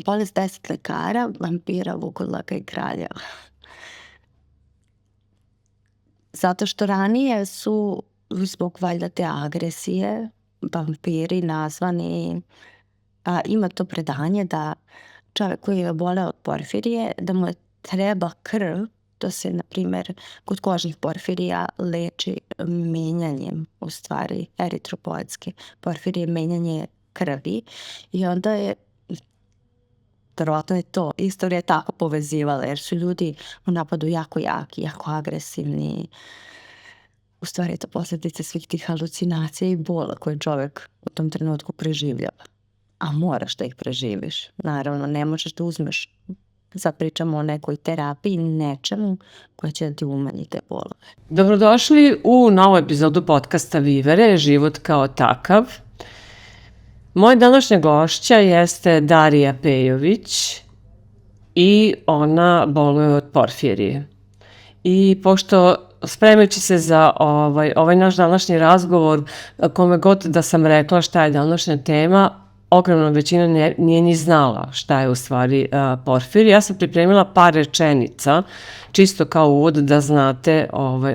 bolest 10 lekara, vampira, vukodlaka i kralja. Zato što ranije su, zbog valjda te agresije, vampiri nazvani, ima to predanje da čovjek koji je oboleo od porfirije, da mu treba krv, to se, na primjer, kod kožnih porfirija leči menjanjem, u stvari, eritropoetske porfirije, menjanje krvi i onda je verovatno je to, istorija tako povezivala, jer su ljudi u napadu jako jaki, jako agresivni. U stvari je to posljedica svih tih halucinacija i bola koje čovjek u tom trenutku preživljava. A moraš da ih preživiš. Naravno, ne možeš da uzmeš, sad pričamo o nekoj terapiji, nečemu koja će da ti umanji te bolove. Dobrodošli u novu epizodu podcasta Vivere, život kao takav. Moja današnja gošća jeste Darija Pejović i ona boluje od porfirije. I pošto spremajući se za ovaj naš današnji razgovor, kome god da sam rekla šta je današnja tema, ogromna većina nije ni znala šta je u stvari porfirija. Ja sam pripremila par rečenica, čisto kao uvod da znate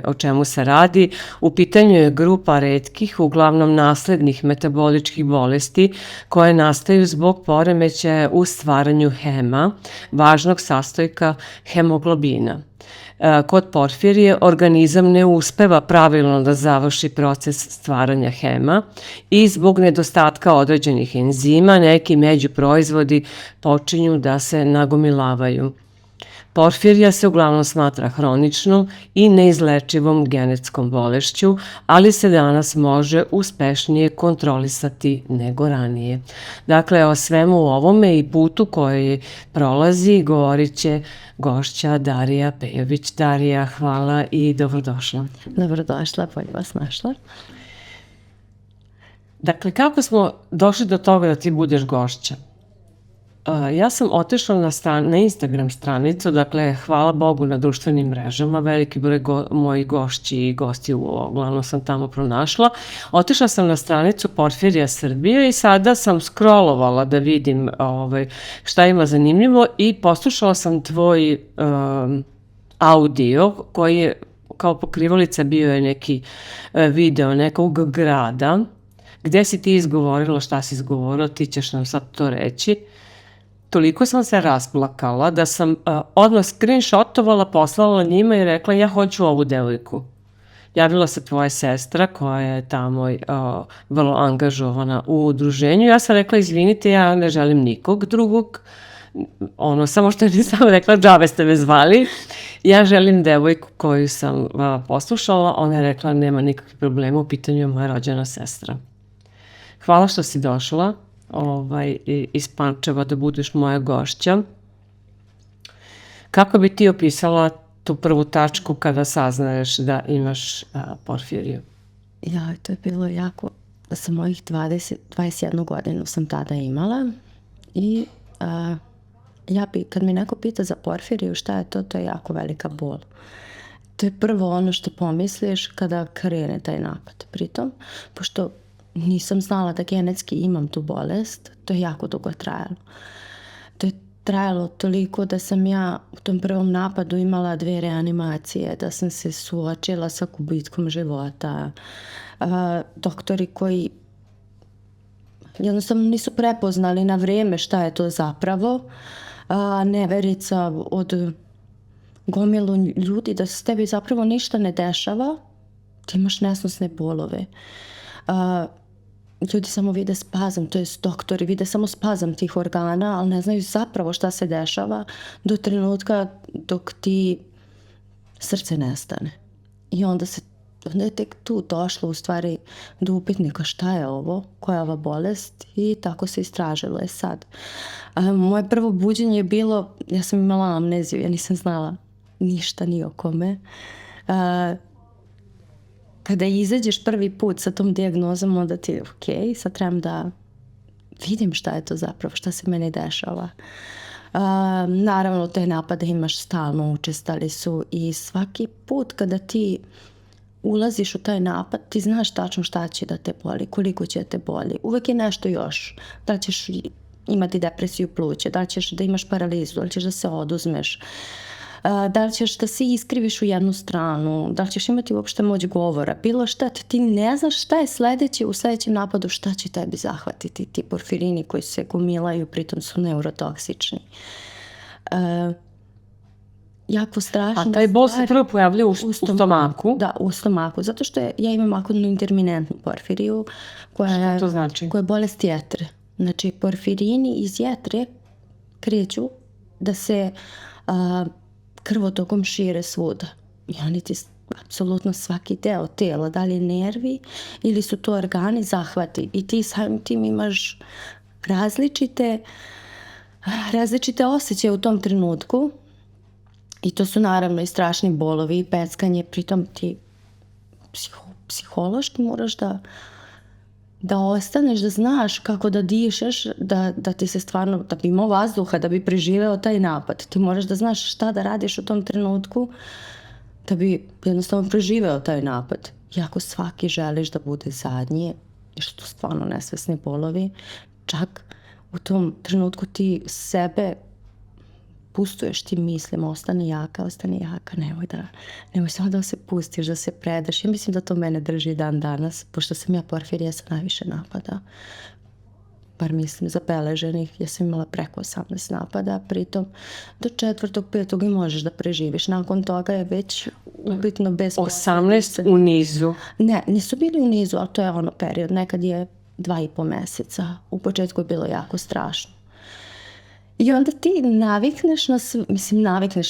o čemu se radi. U pitanju je grupa retkih, uglavnom naslednih metaboličkih bolesti koje nastaju zbog poremećaja u stvaranju hema, važnog sastojka hemoglobina. Kod porfirije organizam ne uspeva pravilno da završi proces stvaranja hema i zbog nedostatka određenih enzima neki međuproizvodi počinju da se nagomilavaju. Porfirija se uglavnom smatra hroničnom i neizlečivom genetskom bolešću, ali se danas može uspešnije kontrolisati nego ranije. Dakle, o svemu ovome i putu koji prolazi govorit će gošća Darija Pejović. Darija, hvala i dobrodošla. Dobrodošla, bolje vas našla. Dakle, kako smo došli do toga da ti budeš gošća? Ja sam otišla na Instagram stranicu, dakle, hvala Bogu na društvenim mrežama, veliki broj mojih gošći i gostiju uglavnom sam tamo pronašla. Otišla sam na stranicu Porfirija Srbije i sada sam scrollovala da vidim šta ima zanimljivo i poslušala sam tvoj audio koji je kao pokrivalica bio je neki video nekog grada gde si ti izgovorila šta si izgovorila, ti ćeš nam sad to reći. Toliko sam se rasplakala da sam odmah screenshotovala, poslala njima i rekla ja hoću ovu devojku. Javila se tvoja sestra koja je tamo vrlo angažovana u udruženju. Ja sam rekla izvinite, ja ne želim nikog drugog. Samo što nisam rekla džabe ste me zvali. Ja želim devojku koju sam poslušala. Ona je rekla nema nikakvih problema, u pitanju je moja rođena sestra. Hvala što si došla iz Pančeva da budeš moja gošća. Kako bi ti opisala tu prvu tačku kada saznaješ da imaš porfiriju? To je bilo jako, sa mojih 21 godinu sam tada imala i kad mi neko pita za porfiriju šta je to je jako velika bol. To je prvo ono što pomisliš kada krene taj napad. Pritom, pošto nisam znala da genetski imam tu bolest, to je jako dugo trajalo. To je trajalo toliko da sam ja u tom prvom napadu imala 2 reanimacije, da sam se suočila sa gubitkom života. Doktori koji jednostavno nisu prepoznali na vrijeme šta je to zapravo. Neverica od gomilu ljudi da se tebi zapravo ništa ne dešava, ti imaš nesnosne bolove. Ljudi samo vide spazam, to jest doktori vide samo spazam tih organa, ali ne znaju zapravo šta se dešava do trenutka dok ti srce nestane. I onda je tek tu došlo u stvari do upitnika šta je ovo, koja je ova bolest i tako se istražilo je sad. Moje prvo buđenje je bilo, ja sam imala amneziju, ja nisam znala ništa ni o kome. Kada izađeš prvi put sa tom dijagnozom, onda ti je ok, sad trebam da vidim šta je to zapravo, šta se meni dešava. Naravno, te napade imaš stalno, učestali su i svaki put kada ti ulaziš u taj napad, ti znaš tačno šta će da te boli, koliko će da te boli. Uvek je nešto još. Da ćeš imati depresiju pluća, da li ćeš da imaš paralizu, da li ćeš da se oduzmeš, da li ćeš da se iskriviš u jednu stranu, da li ćeš imati uopšte moć govora, bilo šta, ti ne znaš šta je sledeće u sledećem napadu, šta će tebi zahvatiti, ti porfirini koji se gomilaju, pritom su neurotoksični. Jako strašno. A taj bol se prvo pojavlja u stomaku? Da, u stomaku, zato što ja imam akutnu intermitentnu porfiriju koja to znači? Koja je bolest jetre. Znači, porfirini iz jetre kreću da se krvotokom šire svuda. I oni ti apsolutno svaki deo tela, da li nervi ili su to organi, zahvati. I ti samim tim imaš različite osjećaje u tom trenutku. I to su naravno i strašni bolovi i peckanje, pritom ti psihološki moraš da ostaneš, da znaš kako da dišeš, da ti se stvarno, da bi imao vazduha, da bi preživeo taj napad. Ti moraš da znaš šta da radiš u tom trenutku da bi jednostavno preživeo taj napad. Iako svaki želiš da bude zadnji, jer su to stvarno nesvesni bolovi, čak u tom trenutku ti sebe pustuješ tim mislima, ostani jaka, nemoj samo da se pustiš, da se predaš. Ja mislim da to mene drži dan danas, pošto sam ja porfirija sa najviše napada. Bar mislim zabeleženih, ja sam imala preko 18 napada, pritom do 4., 5. i možeš da preživiš. Nakon toga je već ubitno bez 18 u nizu? Ne, nisu bili u nizu, ali to je ono period. Nekad je 2,5 meseca. U početku je bilo jako strašno. I onda ti navikneš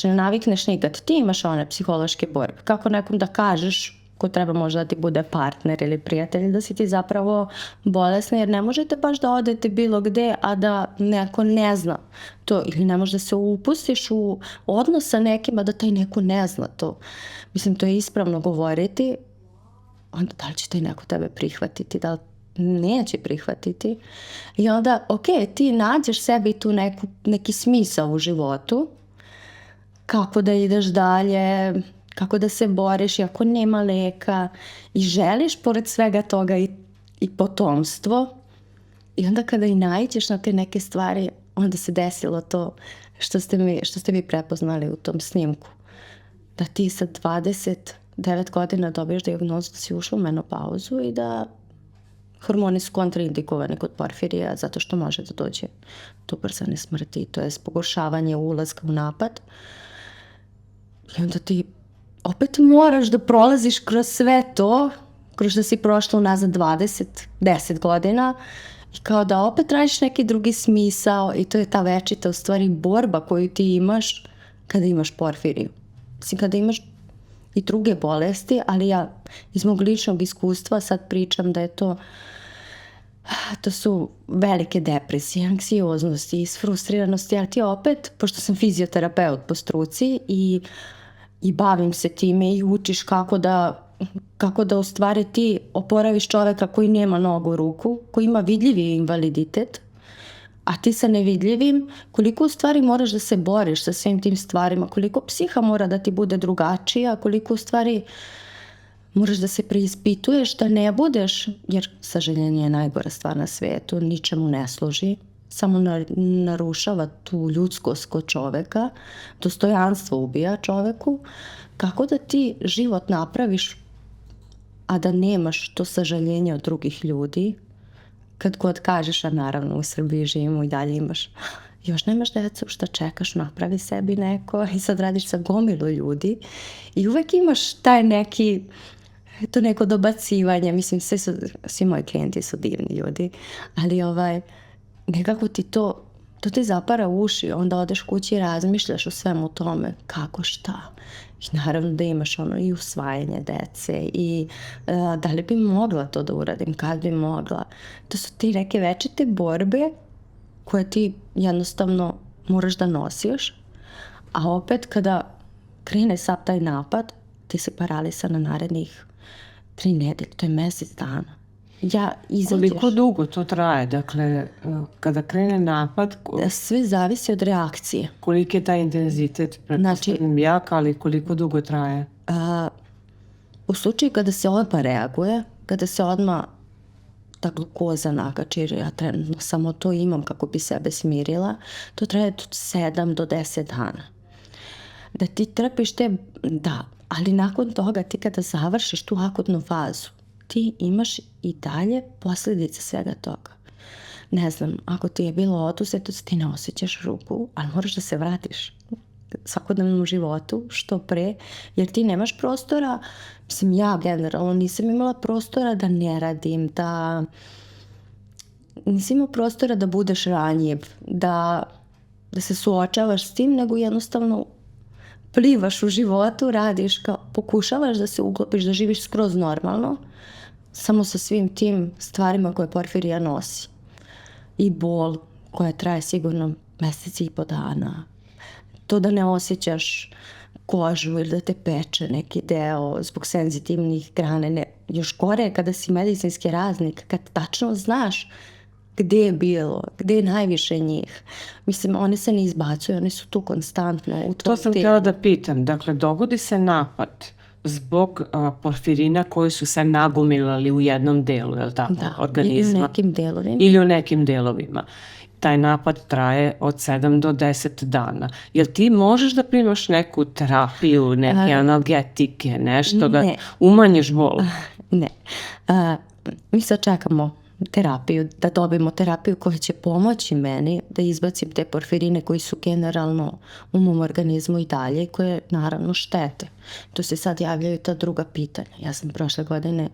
ne navikneš nikad. Ti imaš one psihološke borbe. Kako nekom da kažeš, ko treba možda da ti bude partner ili prijatelj, da si ti zapravo bolesna, jer ne možete baš da odete bilo gde, a da neko ne zna to. Ili ne možeš da se upustiš u odnos sa nekim, a da taj neko ne zna to. Mislim, to je ispravno govoriti. Onda da li će taj neko tebe prihvatiti, da li neće prihvatiti. I onda, ti nađeš sebi tu neki smisao u životu, kako da ideš dalje, kako da se boriš, iako nema leka i želiš pored svega toga i potomstvo. I onda kada i naiđeš na te neke stvari, onda se desilo to što ste vi prepoznali u tom snimku. Da ti sa 29 godina dobiješ dijagnozu da si ušla u menopauzu i da hormoni su kontraindikovani kod porfirija zato što može da dođe do ubrzane smrti, to je pogoršavanje ulaska u napad. I onda ti opet moraš da prolaziš kroz sve to, kroz da si prošla unazad 10 godina i kao da opet tražiš neki drugi smisao i to je ta večita u stvari borba koju ti imaš kada imaš porfiriju. Mislim, kada imaš i druge bolesti, ali ja iz mog ličnog iskustva sad pričam da je to su velike depresije, anksioznosti, isfrustriranosti, ali ti opet, pošto sam fizioterapeut po struci i bavim se time i učiš kako da u stvari ti oporaviš čoveka koji nema nogu, ruku, koji ima vidljivi invaliditet, a ti sa nevidljivim, koliko u stvari moraš da se boriš sa svim tim stvarima, koliko psiha mora da ti bude drugačija, koliko u stvari moraš da se preispituješ, da ne budeš, jer sažaljenje je najgora stvar na svetu, ničemu ne služi, samo narušava tu ljudskost kod čoveka, dostojanstvo ubija čoveku. Kako da ti život napraviš, a da nemaš to sažaljenje od drugih ljudi, kad god kažeš, a naravno u Srbiji živimo i dalje još nemaš decu, šta čekaš, napravi sebi neko i sad radiš sa gomilu ljudi i uvek imaš taj to neko dobacivanje, mislim svi moji klijenti su divni ljudi, ali nekako ti to ti zapara uši, onda odeš kući i razmišljaš o svemu tome, kako šta. I naravno da imaš i usvajanje dece i da li bi mogla to da uradim, kad bi mogla. To su ti neke večite borbe koje ti jednostavno moraš da nosiš, a opet kada krene sav taj napad, ti si paralisan na narednih 3 nedelje, to je mesec dana. Koliko dugo to traje? Dakle, kada krene napad... Sve zavisi od reakcije. Koliki je taj intenzitet? Pretpostavljam jak, ali koliko dugo traje? U slučaju kada se odmah reaguje, kada se odmah ta glukoza nakači, jer ja trenutno samo to imam kako bi sebe smirila, to traje od 7 do 10 dana. Da ti trpiš da, ali nakon toga ti kada završiš tu akutnu fazu, ti imaš i dalje posljedice svega toga. Ne znam, ako ti je bilo oduzeto, ti ne osjećaš ruku, ali moraš da se vratiš svakodnevnom životu što pre, jer ti nemaš prostora. Mislim, ja generalno nisam imala prostora da ne radim, nisam imala prostora da budeš ranjiv, da se suočavaš s tim, nego jednostavno plivaš u životu, radiš, pokušavaš da se uklopiš, da živiš skroz normalno, samo sa svim tim stvarima koje porfirija nosi. I bol koja traje sigurno mjeseci i po dana. To da ne osjećaš kožu ili da te peče neki deo zbog senzitivnih grana. Još gore kada si medicinski radnik, kad tačno znaš gdje je bilo, gdje je najviše njih. Mislim, one se ne izbacuju, one su tu konstantno. To sam htjela da pitam. Dakle, dogodi se napad zbog porfirina koji su se nagomilali u jednom delu, je li tako, organizma? Ili u nekim delovima. Taj napad traje od 7 do 10 dana. Jel ti možeš da primaš neku terapiju, neke analgetike, nešto da umanjiš bol? Ne. Mi sad čekamo terapiju, da dobijemo terapiju koja će pomoći meni da izbacim te porfirine koji su generalno u mom organizmu i dalje i koje naravno štete. Tu se sad javljaju ta druga pitanja. Ja sam prošle godine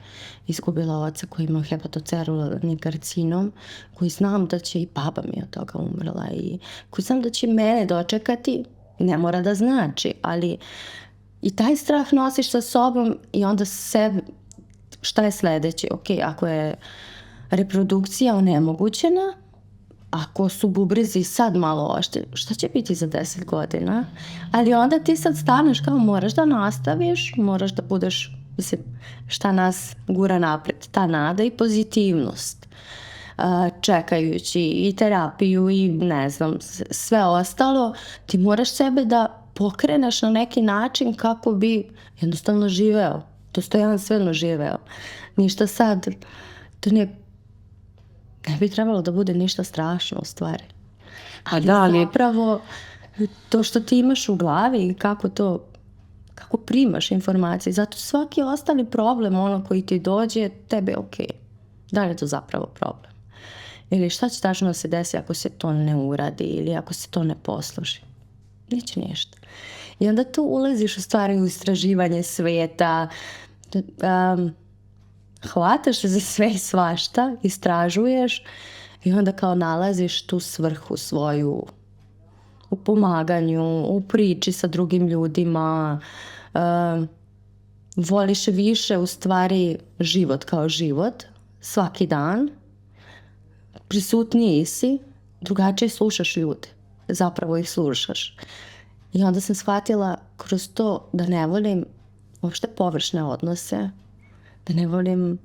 izgubila oca koji ima hepatocelularni karcinom, koji znam da će i baba mi od toga umrla i koji znam da će mene dočekati, ne mora da znači, ali i taj strah nosiš sa sobom i onda sebi, šta je sljedeće? Ok, ako je reprodukcija onemogućena, ako su bubrezi sad malo oštri, šta će biti za 10 godina? Ali onda ti sad staneš kao moraš da nastaviš, moraš da budeš, mislim, šta nas gura napred, ta nada i pozitivnost. Čekajući i terapiju i ne znam, sve ostalo, ti moraš sebe da pokreneš na neki način kako bi jednostavno živeo, dostojanstveno živeo. Ništa sad, to ne bi trebalo da bude ništa strašno u stvari. Ali zapravo to što ti imaš u glavi i kako primaš informacije, zato svaki ostali problem koji ti dođe, tebe je ok. Da li je to zapravo problem? Ili šta će tačno se desi ako se to ne uradi ili ako se to ne posluži? Neće ništa. I onda tu ulaziš u stvari u istraživanje svijeta, hvataš se za sve i svašta, istražuješ i onda kao nalaziš tu svrhu svoju u pomaganju, u priči sa drugim ljudima, voliš više u stvari život kao život, svaki dan, prisutniji si, drugačije slušaš ljude, zapravo ih slušaš. I onda sam shvatila kroz to da ne volim uopšte površne odnose, da ne volim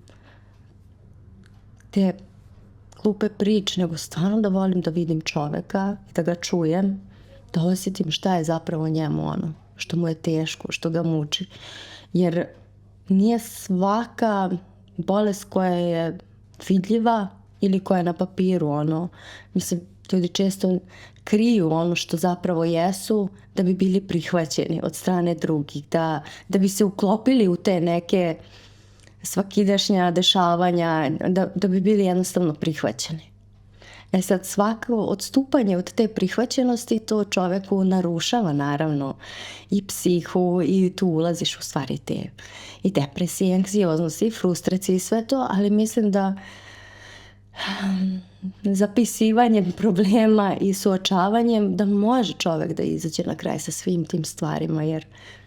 te glupe priče, nego stvarno da volim da vidim čoveka i da ga čujem, da osjetim šta je zapravo njemu što mu je teško, što ga muči. Jer nije svaka bolest koja je vidljiva ili koja je na papiru, mislim, ljudi često kriju ono što zapravo jesu da bi bili prihvaćeni od strane drugih, da bi se uklopili u te neke svakidašnja dešavanja, da bi bili jednostavno prihvaćeni. Sad svako odstupanje od te prihvaćenosti to čoveku narušava naravno i psihu i tu ulaziš u stvari te i depresije, anksioznost i frustracije i sve to, ali mislim da zapisivanjem problema i suočavanjem da može čovjek da izađe na kraj sa svim tim stvarima, jer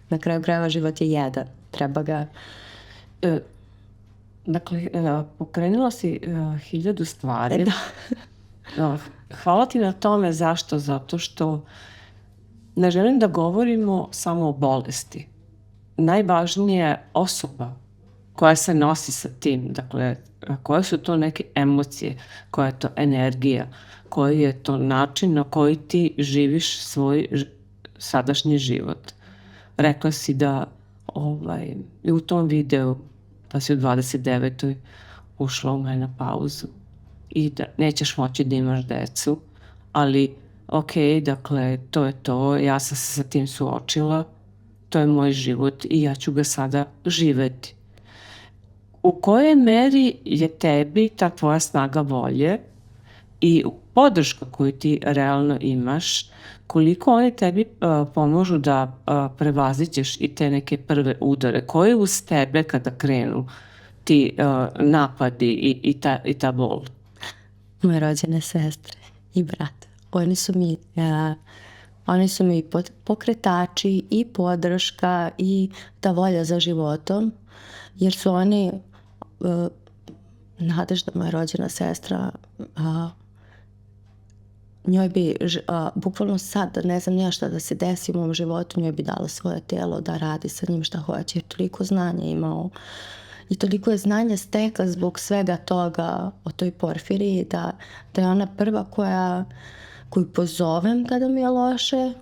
na kraju krajeva život je jedan, treba ga... Dakle, pokrenula si 1000 stvari. Hvala ti na tome. Zašto? Zato što ne želim da govorimo samo o bolesti. Najvažnije je osoba koja se nosi sa tim. Dakle, koje su to neke emocije, koja je to energija, koji je to način na koji ti živiš svoj sadašnji život. Rekla si da i u tom videu da si u 29. ušla u menopauzu i da nećeš moći da imaš decu, ali ok, dakle, to je to, ja sam se sa tim suočila, to je moj život i ja ću ga sada živeti. U kojoj meri je tebi ta tvoja snaga volje i podrška koju ti realno imaš, koliko oni tebi pomožu da prevaziđeš i te neke prve udare, koje uz tebe kada krenu ti napadi i ta bol? Moje rođene sestre i brat. Oni su mi pokretači i podrška i ta volja za životom, jer su oni, Nadežda, moja rođena sestra, njoj bi bukvalno sad, ne znam ja šta da se desi u mom životu, njoj bi dala svoje tijelo da radi sa njim šta hoće, jer toliko znanja imao i toliko je znanja stekla zbog svega toga o toj porfiriji, da je ona prva koju pozovem kada mi je loše,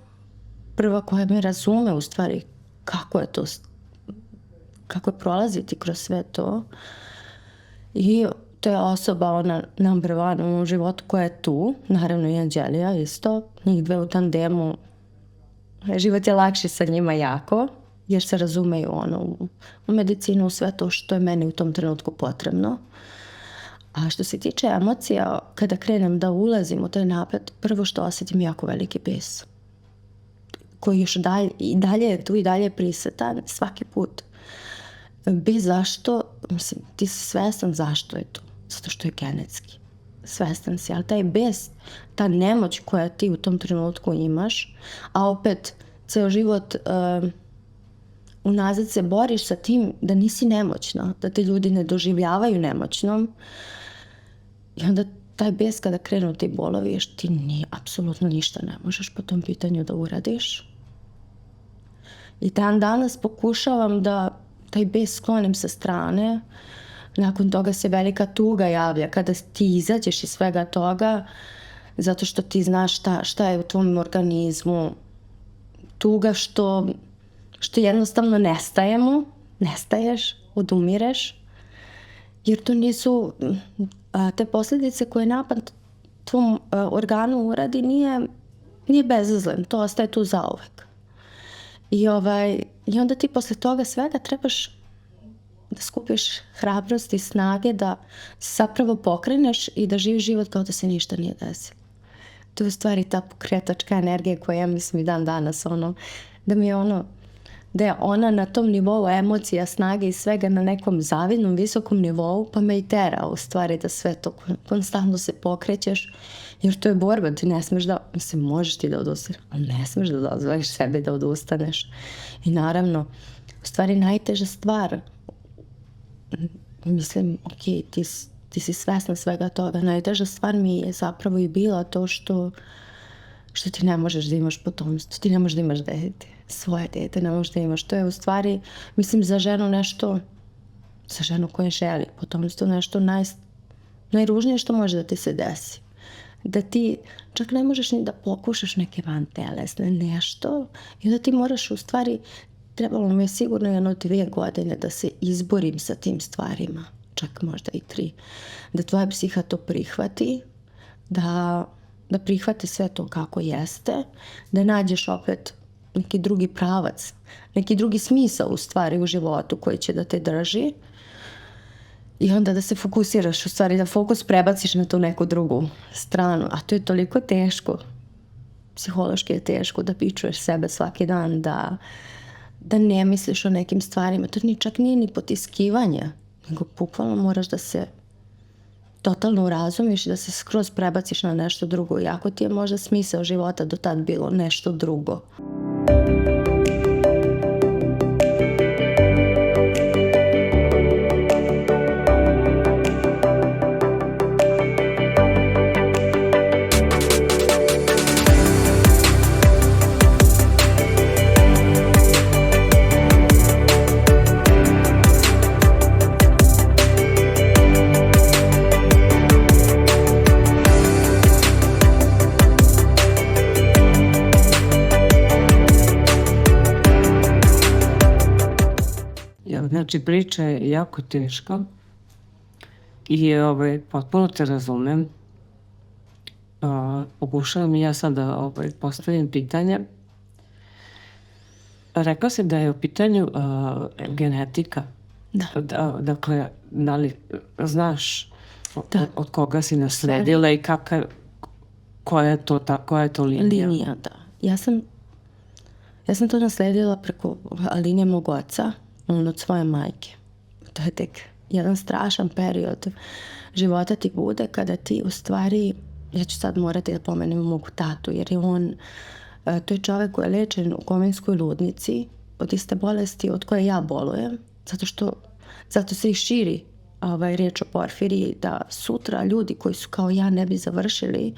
prva koja me razume u stvari kako je to, kako je prolaziti kroz sve to. I to je osoba, ona number one u mom životu koja je tu, naravno i Anđelija isto, njih dve u tandemu. Život je lakši sa njima jako, jer se razumeju u medicinu, u sve to što je meni u tom trenutku potrebno. A što se tiče emocija, kada krenem da ulazim u taj napad, prvo što osjetim jako veliki bes, koji još dalje je tu i dalje je prisutan svaki put. Bes zašto? Mislim, ti si svestan zašto je to. Zato što je genetski. Svestan si, ali taj bes, ta nemoć koja ti u tom trenutku imaš, a opet ceo život unazad se boriš sa tim da nisi nemoćna, da te ljudi ne doživljavaju nemoćnom. I onda taj bes kada krenu ti bolovi, ti apsolutno ništa ne možeš po tom pitanju da uradiš. I dan danas pokušavam da taj bes sklonim sa strane. Nakon toga se velika tuga javlja kada ti izađeš iz svega toga, zato što ti znaš šta je u tvom organizmu. Tuga što jednostavno nestaješ, odumireš, jer to nisu te posljedice koje napad tvom organu uradi, nije bezazlen, to ostaje tu zauvek. I onda ti posle toga svega trebaš da skupiš hrabrost i snage da se zapravo pokreneš i da živiš život kao da se ništa nije desilo. To je u stvari ta pokretačka energija koja ja mislim i dan danas da je ona na tom nivou emocija, snage i svega na nekom zavidnom, visokom nivou, pa me i tera u stvari da sve to konstantno se pokrećeš, jer to je borba, ti ne smeš da, mislim, možeš ti da odustaneš, ali ne smeš da dozvoliš sebi da odustaneš. I naravno, u stvari najteža stvar, mislim, ok, ti si svesna svega toga, najteža stvar mi je zapravo i bila to što ti ne možeš da imaš potomstvo, ti ne možeš da imaš dete, svoje dete ne možeš da imaš. To je u stvari, mislim, za ženu nešto, za ženu koja želi potomstvo, nešto najružnije što može da ti se desi. Da ti čak ne možeš ni da pokušaš neke vantelesne nešto i da ti moraš u stvari, trebalo mi je sigurno 1-2 godine da se izborim sa tim stvarima, čak možda i 3. Da tvoja psiha to prihvati, da prihvate sve to kako jeste, da nađeš opet neki drugi pravac, neki drugi smisao u stvari u životu koji će da te drži i onda da se fokusiraš, u stvari da fokus prebaciš na tu neku drugu stranu, a to je toliko teško, psihološki je teško da pičuješ sebe svaki dan, da ne misliš o nekim stvarima, to čak nije ni potiskivanje, nego bukvalno moraš da se totalno urazumiš i da se skroz prebaciš na nešto drugo, iako ti je možda smisao života do tad bilo nešto drugo. Znači, priča je jako teška I potpuno te razumem. Pokušavam i ja sad da postavim pitanje. Rekla si da je u pitanju genetika. Dakle, da li znaš od koga si nasledila i koja je to linija? Linija, da. Ja sam to nasledila preko linije mog oca, od svoje majke. To je tek jedan strašan period života ti bude kada ti u stvari, ja ću sad morati da pomenem mogu tatu, jer je on, to je čovjek koji je lečen u Komenskoj ludnici od iste bolesti od koje ja bolujem, zato se i širi riječ o porfiriji, da sutra ljudi koji su kao ja ne bi završili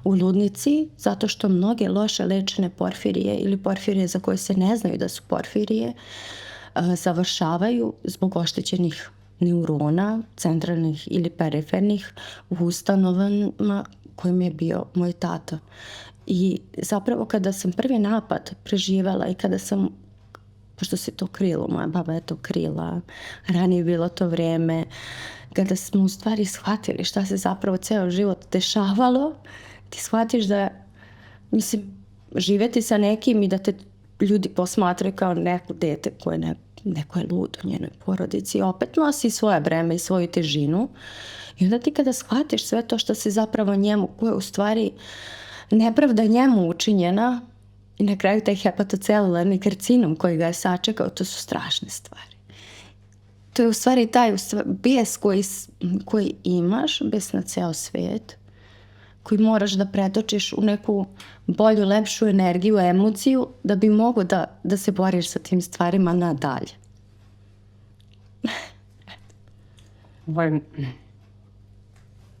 u ludnici, zato što mnoge loše lečene porfirije ili porfirije za koje se ne znaju da su porfirije završavaju zbog oštećenih neurona, centralnih ili perifernih, u ustanovama kojim je bio moj tata. I zapravo kada sam prvi napad preživjela i kada sam, pošto se to krilo, moja baba je to krila, ranije je bilo to vrijeme, kada smo u stvari shvatili šta se zapravo ceo život dešavalo, ti shvatiš da, mislim, živjeti sa nekim i da te ljudi posmatraju kao neko dete koje neko je lud u njenoj porodici, opet nosi svoje breme i svoju težinu. I onda ti kada shvatiš sve to što se zapravo njemu, koje u stvari nepravda njemu učinjena, i na kraju taj hepatocelularni karcinom koji ga je sačekao, to su strašne stvari. To je u stvari taj bijes koji imaš, bijes na ceo svijet, koji moraš da pretočiš u neku bolju, lepšu energiju, emociju, da bi mogo da se boriš sa tim stvarima nadalje.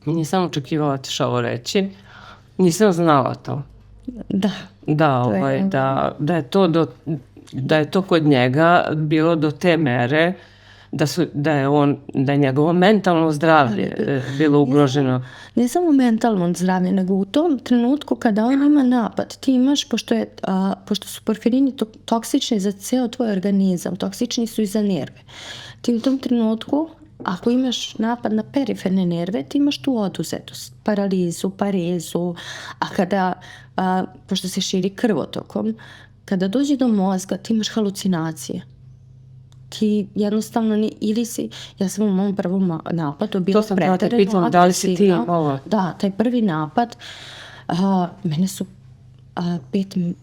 Nisam očekivala da ćeš ovo reći. Nisam znala to. Da. Da je to kod njega bilo do te mere da je njegovo mentalno zdravlje bilo ugroženo. Ne samo mentalno zdravlje, nego u tom trenutku kada on ima napad, ti imaš, pošto su porfirini toksični za ceo tvoj organizam, toksični su i za nerve. Ti u tom trenutku, ako imaš napad na periferne nerve, ti imaš tu oduzetost, paralizu, parezu, a kada, pošto se širi krvotokom, kada dođe do mozga, ti imaš halucinacije. Ti jednostavno ili si, ja sam u mom prvom napadu bila preterano agresivna. To sam te pitala, da li si ti ovo? Da, taj prvi napad, mene su 5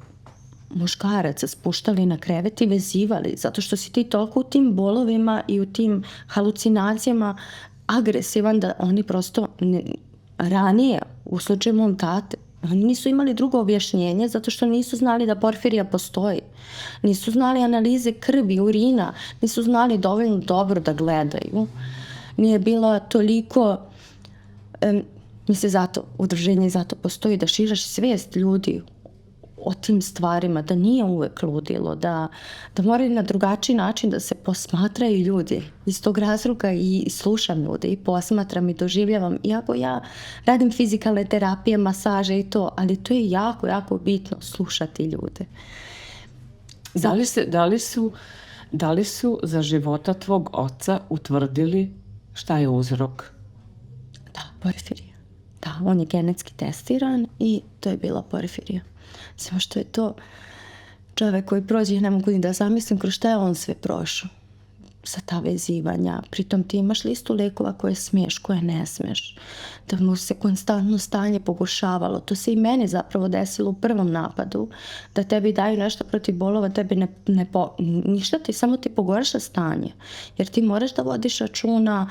muškaraca spuštali na krevet i vezivali, zato što si ti toliko u tim bolovima i u tim halucinacijama agresivan da oni prosto ranije, u slučaju mom tate, oni nisu imali drugo objašnjenje zato što nisu znali da porfirija postoji. Nisu znali analize krvi, urina, nisu znali dovoljno dobro da gledaju. Nije bilo toliko, mislim, zato udruženje zato postoji, da širaš svijest ljudi o tim stvarima, da nije uvek ludilo, da moraju na drugačiji način da se posmatraju ljudi. Iz tog razloga i slušam ljude i posmatram i doživljavam. Iako ja radim fizikalne terapije, masaže i to, ali to je jako, jako bitno slušati ljude. Da li su za života tvog oca utvrdili šta je uzrok? Da, porfirija. Da, on je genetski testiran i to je bila porfirija. Samo što je to čovjek koji prođe, ne mogu ni da zamislim kroz šta je on sve prošao sa ta vezivanja. Pritom ti imaš listu lekova koje smiješ, koje ne smiješ. Da mu se konstantno stanje pogoršavalo. To se i meni zapravo desilo u prvom napadu. Da tebi daju nešto protiv bolova, tebi ništa ti, samo ti pogorša stanje. Jer ti moraš da vodiš računa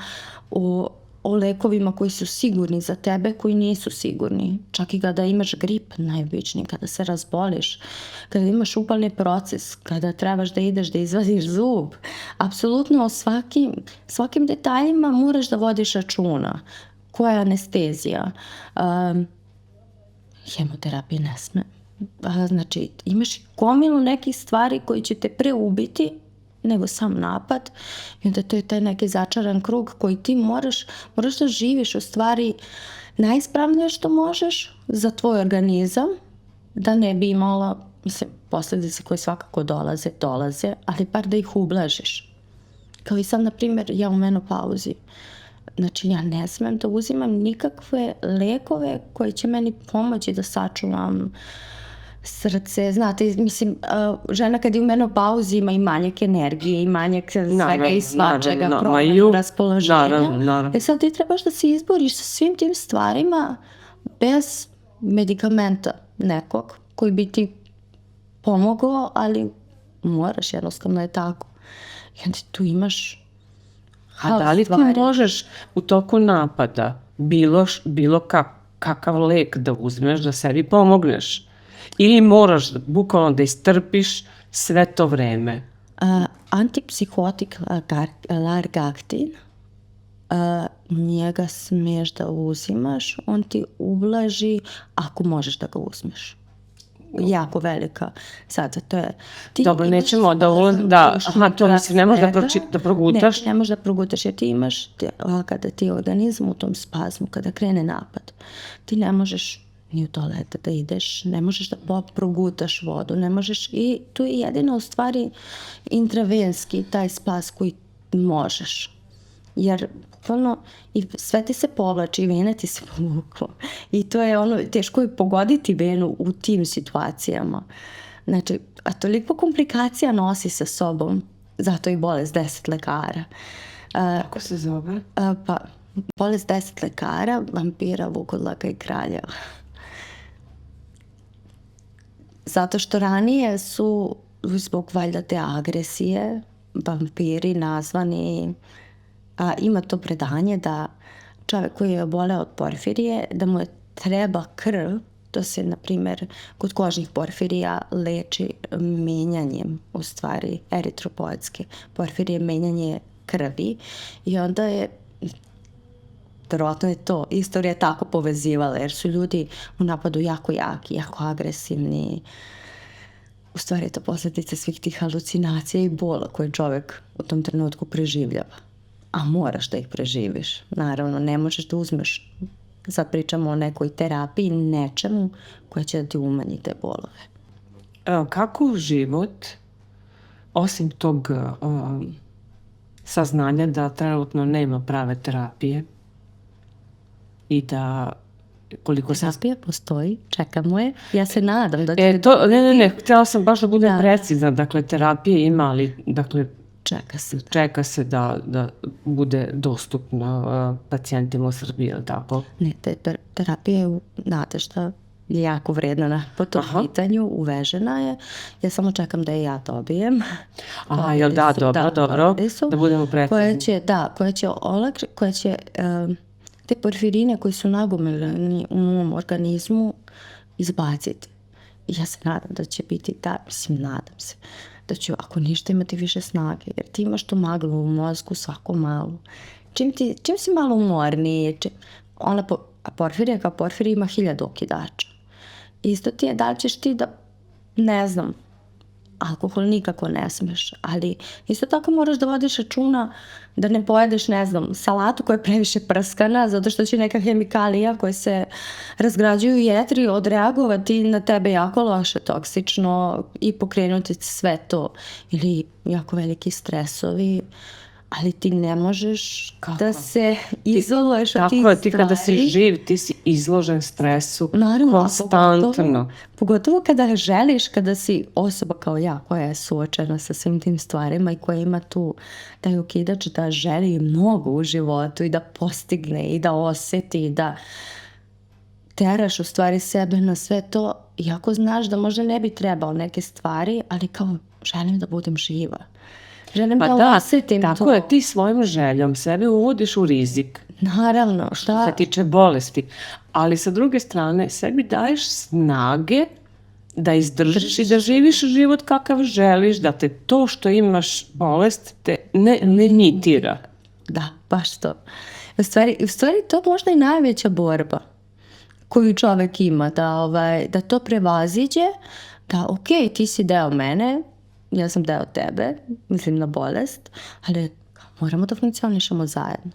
o lekovima koji su sigurni za tebe, koji nisu sigurni. Čak i kada imaš grip, najobičniji, kada se razboliš, kada imaš upalni proces, kada trebaš da ideš da izvadiš zub. Apsolutno o svakim detaljima moraš da vodiš računa. Koja je anestezija? Hemoterapija ne sme. Znači, imaš gomilu nekih stvari koji će te preubiti nego sam napad i onda to je taj neki začaran krug koji ti moraš da živiš u stvari najispravnije što možeš za tvoj organizam, da ne bi imala, mislim, posljedice koje svakako dolaze, ali par da ih ublažiš. Kao i sad, na primjer, ja u menopauzi, znači ja ne smem da uzimam nikakve lekove koji će meni pomoći da sačuvam srce. Znate, mislim, žena kad je u menopauzi ima i manjak energije i manjak svega i svačega, promenu raspoloženja. E sad ti trebaš da se izboriš sa svim tim stvarima bez medikamenta nekog koji bi ti pomogao, ali moraš, jednostavno je tako. I onda tu imaš A da li ti možeš u toku napada bilo kakav lek da uzmeš da sebi pomogneš? Ili moraš bukvalno da istrpiš sve to vreme? Antipsihotik Largaktin, njega smiješ da uzimaš, on ti ublaži ako možeš da ga uzmeš. Jako velika. Sad, to je... Dobro, nećemo to mislim, ne možeš da progutaš? Ne možeš da progutaš, jer ti imaš, kada ti je organizam u tom spazmu, kada krene napad, ti ne možeš ni u toalet da ideš, ne možeš da progutaš vodu, ne možeš, i tu je jedino u stvari intravenski taj spas koji možeš. Jer i sve ti se povlači i vene ti se povuklo. I to je teško je pogoditi venu u tim situacijama. Znači, a toliko komplikacija nosi sa sobom, zato i bolest 10 lekara. Kako se zove? Pa, bolest 10 lekara, vampira, vukodlaka i kraljeva. Zato što ranije su, zbog valjda te agresije, vampiri nazvani... ima to predanje da čovjek koji je oboleo od porfirije, da mu treba krv, to se, na primjer, kod kožnih porfirija leči menjanjem, u stvari, eritropoetske porfirije, menjanje krvi, i onda je, verovatno je to, istorija tako povezivala, jer su ljudi u napadu jako jaki, jako agresivni. U stvari je to posljedica svih tih halucinacija i bola koje čovjek u tom trenutku preživljava. A moraš da ih preživiš. Naravno, ne možeš da uzmeš, sad pričamo o nekoj terapiji, nečemu koja će da ti umanji te bolove. Kako život, osim tog saznanja da trenutno nema prave terapije i da koliko sam... Terapija postoji, čekamo je, ja se nadam da će... Ne, htjela sam baš da budem precizna, dakle, terapije ima, ali, dakle, čeka se da bude dostupno pacijentima u Srbiji, ili tako? Ne, terapija je, znate šta, je jako vredna po tom pitanju, uvežena je. Ja samo čekam da je ja dobijem. Aha, jel da, dobro, da budemo precizni. Koja će te porfirine koji su nagomilani u mom organizmu izbaciti. I ja se nadam da će biti nadam se da ću, ako ništa, imati više snage, jer ti imaš tu maglu u mozgu svako malo. Čim si malo umorniji, porfirija kao porfirija ima 1000 okidača. Isto ti je da li ćeš ti da, ne znam, alkohol nikako ne smeš, ali isto tako moraš da vodiš računa da ne pojedeš, ne znam, salatu koja je previše prskana, zato što će neka hemikalija koja se razgrađuju u jetri odreagovati na tebe jako loše, toksično i pokrenuti sve to. Ili jako veliki stresovi, ali ti ne možeš da se izoluješ od tih stvari. Ti kada si živ, ti si izložen stresu konstantno. Pogotovo kada želiš, kada si osoba kao ja koja je suočena sa svim tim stvarima i koja ima tu taj okidač da želi mnogo u životu i da postigne i da osjeti i da teraš u stvari sebe na sve to, iako znaš da možda ne bi trebao neke stvari, ali kao želim da budem živa. Želim da osjetim to. Tako je, ti svojim željom sebe uvodiš u rizik. Naravno, što se tiče bolesti. Ali sa druge strane, sebi daješ snage da izdržiš i da živiš život kakav želiš, da te to što imaš bolest te ne limitira. Da, baš to. U stvari to možda i najveća borba koju čovjek ima, da to prevaziđe, da ti si deo mene, ja sam deo tebe, mislim na bolest, ali moramo da funkcionišemo zajedno.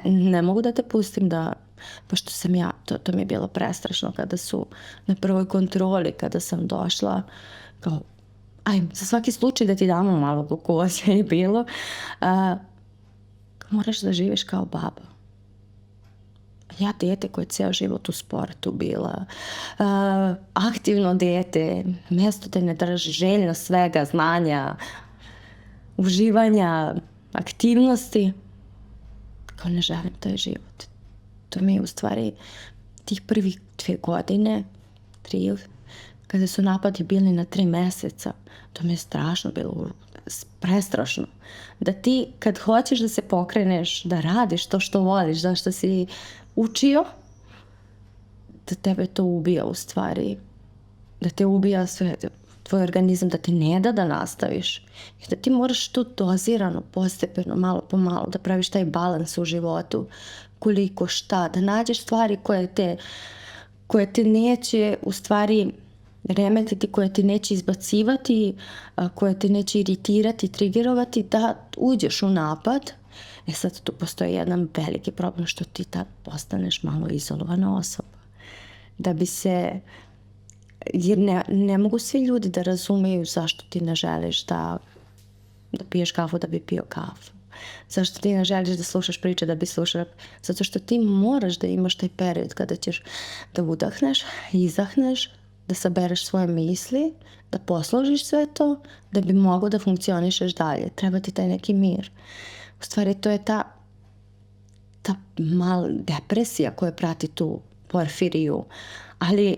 Ne mogu da te pustim da, pošto sam ja, to mi je bilo prestrašno kada su na prvoj kontroli, kada sam došla, kao, za svaki slučaj da ti damo malo glukoze je bilo, moraš da živiš kao baba. Ja dijete koje je ceo život u sportu bila, aktivno dijete, mjesto te ne drži, željno svega, znanja, uživanja, aktivnosti, kao ne želim taj život. To mi je u stvari tih prvih 2 godine, 3, kada su napadi bili na 3 meseca, to mi je strašno bilo, prestrašno. Da ti kad hoćeš da se pokreneš, da radiš to što voliš, da što si učio, da tebe to ubija u stvari. Da te ubija sve, tvoj organizam, da ti ne da nastaviš. I da ti moraš to dozirano, postepeno, malo po malo, da praviš taj balans u životu. Koliko, šta, da nađeš stvari koje te neće u stvari remetiti, koje ti neće izbacivati, koje te neće iritirati, trigerovati, da uđeš u napad. Sad tu postoji jedan veliki problem što ti tad postaneš malo izolovana osoba. Da bi se, jer ne mogu svi ljudi da razumeju zašto ti ne želiš da piješ kafu da bi pio kafu. Zašto ti ne želiš da slušaš priče da bi slušao. Zato što ti moraš da imaš taj period kada ćeš da udahneš, izahneš, da sabereš svoje misli, da posložiš sve to, da bi mogao da funkcionišeš dalje. Treba ti taj neki mir. U stvari to je ta mala depresija koja prati tu porfiriju. Ali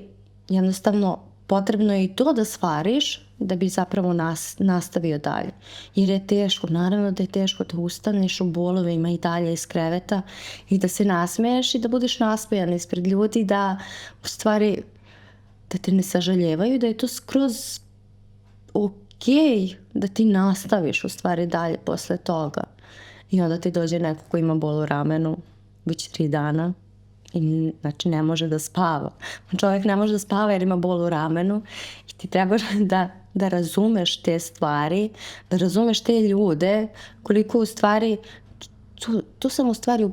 jednostavno potrebno je i to da stvariš da bi zapravo nastavio dalje. Jer je teško, naravno da je teško da ustaneš u bolovima i dalje iz kreveta i da se nasmeješ i da budeš nasmejan ispred ljudi, da u stvari da te ne sažaljevaju, da je to skroz okej da ti nastaviš u stvari dalje posle toga. I onda ti dođe neko ko ima bol u ramenu već 3 dana i znači ne može da spava. Čovjek ne može da spava jer ima bol u ramenu i ti trebaš da razumeš te stvari, da razumeš te ljude, koliko u stvari, tu sam u stvari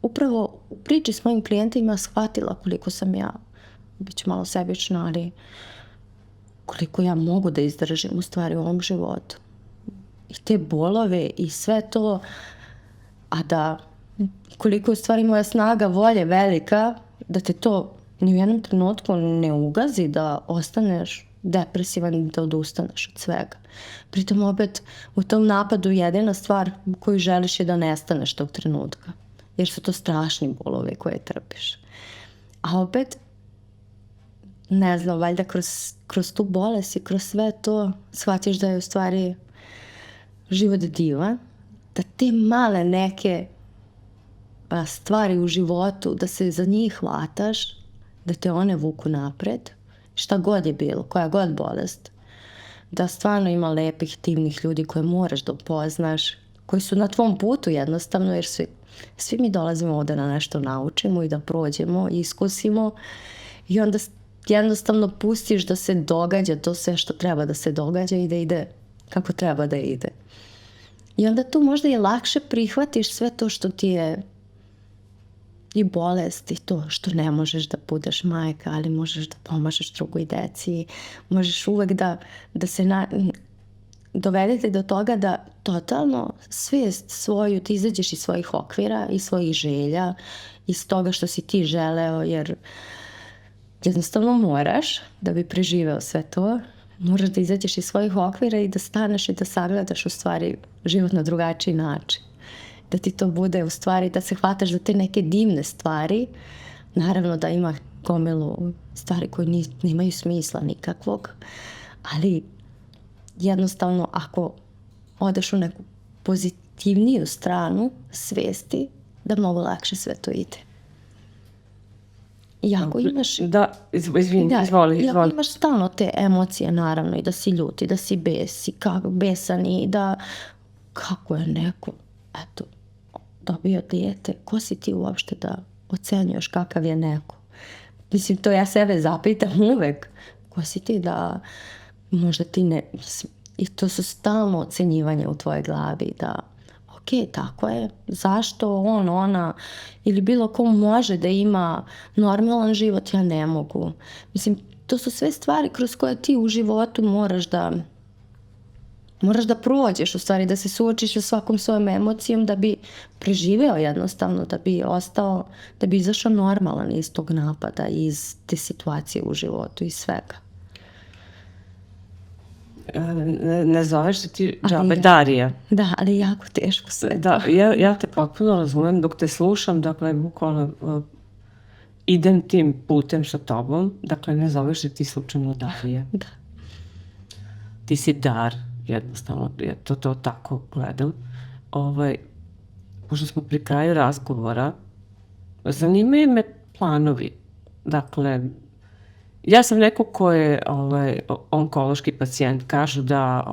upravo u priči s mojim klijentima shvatila koliko sam ja, bit ću malo sebična, ali koliko ja mogu da izdržim u stvari u ovom životu. I te bolove i sve to, a da koliko je u stvari moja snaga volje velika, da te to ni u jednom trenutku ne ugazi, da ostaneš depresivan i da odustaneš od svega. Pritom opet u tom napadu jedina stvar koju želiš je da nestaneš tog trenutka. Jer su to strašni bolovi koje trpiš. A opet, ne znam, valjda kroz tu bolest i kroz sve to shvatiš da je u stvari život divan, da te male neke stvari u životu, da se za njih hvataš, da te one vuku napred, šta god je bilo, koja god bolest, da stvarno ima lepih, divnih ljudi koje moraš da upoznaš, koji su na tvom putu jednostavno, jer svi mi dolazimo ovdje da nešto naučimo i da prođemo i iskusimo i onda jednostavno pustiš da se događa to sve što treba da se događa i da ide kako treba da ide. I onda tu možda i lakše prihvatiš sve to što ti je i bolest i to što ne možeš da budeš majka, ali možeš da pomažeš drugoj deci. Možeš uvek da se dovedete do toga da totalno svijest svoju, ti izađeš iz svojih okvira, iz svojih želja, iz toga što si ti želeo, jer jednostavno moraš da bi preživeo sve to. Moraš da izađeš iz svojih okvira i da staneš i da sagledaš u stvari život na drugačiji način. Da ti to bude u stvari, da se hvataš za te neke divne stvari. Naravno da ima gomilu stvari koje nemaju smisla nikakvog, ali jednostavno ako odeš u neku pozitivniju stranu svijesti, da mnogo lakše sve to ide. I ako imaš... Izvoli. Ako imaš stalno te emocije, naravno, i da si ljuti, da si besan i da kako je neko, eto, dobio dijete, ko si ti uopšte da ocenjuješ kakav je neko? Mislim, to ja sebe zapitam uvek. Ko si ti da možda ti ne... I to su stalno ocenjivanje u tvojoj glavi da ok, tako je, zašto on, ona ili bilo ko može da ima normalan život, ja ne mogu. Mislim, to su sve stvari kroz koje ti u životu moraš da moraš da prođeš, u stvari da se suočiš sa svakom svojom emocijom da bi preživeo jednostavno, da bi ostao, da bi izašao normalan iz tog napada, iz te situacije u životu i svega. Ne zoveš se ti džabe Darija. Da, ali jako teško sve. Da, ja te potpuno razumem dok te slušam, dakle, bukvalno idem tim putem sa tobom, dakle, ne zoveš se ti slučajno Darija. Da. Ti si Dar, jednostavno, ja to tako gledam. Pošto smo pri kraju razgovora, zanimaju me planovi. Dakle, ja sam neko ko je onkološki pacijent, kažu da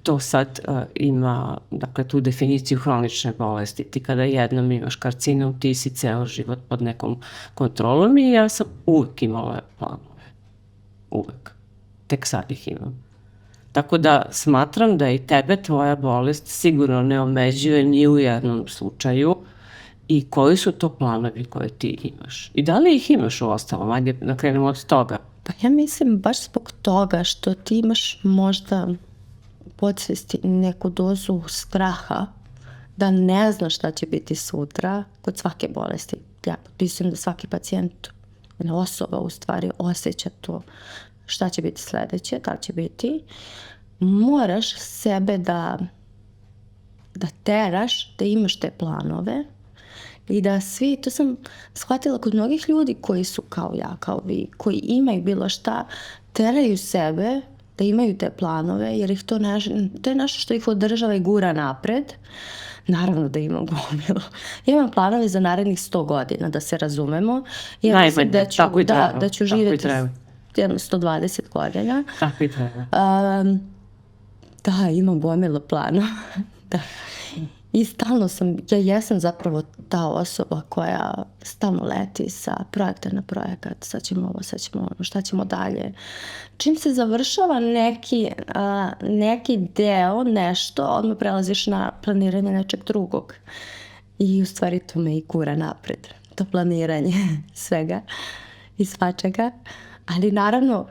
to sad ima, dakle, tu definiciju hronične bolesti. Ti kada jednom imaš karcinom, ti si ceo život pod nekom kontrolom i ja sam uvek imala planove. Uvek. Tek sad ih imam. Tako da smatram da i tebe tvoja bolest sigurno ne omeđuje ni u jednom slučaju. I koji su to planovi koje ti imaš? I da li ih imaš u ostalom? Ajde da krenemo od toga. Pa ja mislim baš zbog toga što ti imaš možda u podsvesti neku dozu straha da ne znaš šta će biti sutra kod svake bolesti. Ja potpisujem da svaki pacijent, osoba u stvari osjeća to šta će biti sledeće, da li će biti. Moraš sebe da teraš, da imaš te planove i da svi, to sam shvatila kod mnogih ljudi koji su kao ja, kao vi, koji imaju bilo šta, teraju sebe da imaju te planove, jer ih to je nešto što ih održava i gura napred. Naravno da imam gomilu. Ja imam planove za narednih 100 godina, da se razumemo. Ja mislim da ću živjeti 120 godina. Tako i treba. Da, imam gomilu planova. Da. I stalno ja jesam zapravo ta osoba koja stalno leti sa projekta na projekat, sad ćemo ovo, sad ćemo ono, šta ćemo dalje. Čim se završava neki deo, nešto, odmah prelaziš na planiranje nečeg drugog. I u stvari to me i gura napred, to planiranje svega i svačega. Ali naravno,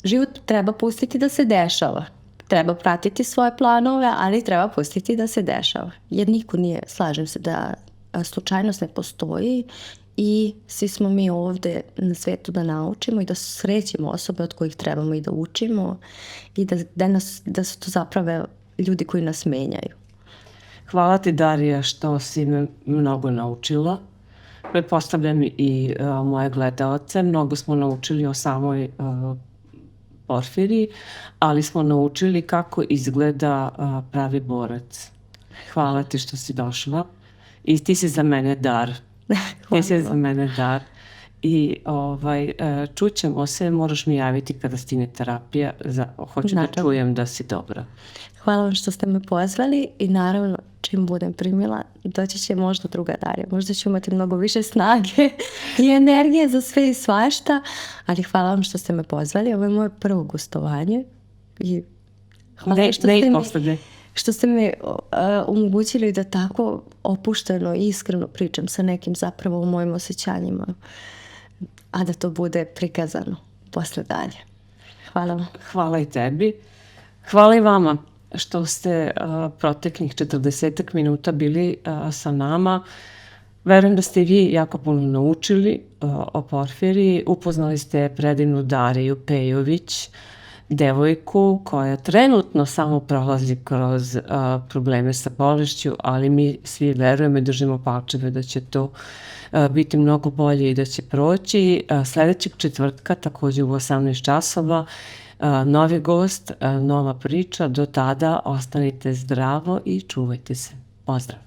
život treba pustiti da se dešava. Treba pratiti svoje planove, ali treba pustiti da se dešava. Jer niko nije, slažem se da slučajnost ne postoji i svi smo mi ovde na svetu da naučimo i da srećemo osobe od kojih trebamo i da učimo i da su to zapravo ljudi koji nas menjaju. Hvala ti, Darija, što si me mnogo naučila. Pretpostavljam i moje gledaoce. Mnogo smo naučili o samoj Porfiriji, ali smo naučili kako izgleda pravi borac. Hvala ti što si došla. I ti si za mene dar. Ti si za mene dar. I čućemo se, moraš mi javiti kada stigne terapija. Hoću da čujem da si dobra. Hvala vam što ste me pozvali i naravno čim budem primila, doći će možda druga Darija. Možda ću imati mnogo više snage i energije za sve i svašta, ali hvala vam što ste me pozvali. Ovo je moje prvo gostovanje i hvala što ste mi omogućili da tako opušteno i iskreno pričam sa nekim zapravo o mojim osjećanjima, a da to bude prikazano posle dalje. Hvala vam. Hvala i tebi. Hvala i vama što ste proteklih 40 minuta bili sa nama. Verujem da ste vi jako puno naučili o Porfiriji. Upoznali ste predivnu Dariju Pejović, devojku koja trenutno samo prolazi kroz probleme sa bolešću, ali mi svi verujemo i držimo palčeve da će to biti mnogo bolje i da će proći. Sledećeg četvrtka, takođe u 18 časova, novi gost, nova priča. Do tada ostanite zdravo i čuvajte se. Pozdrav!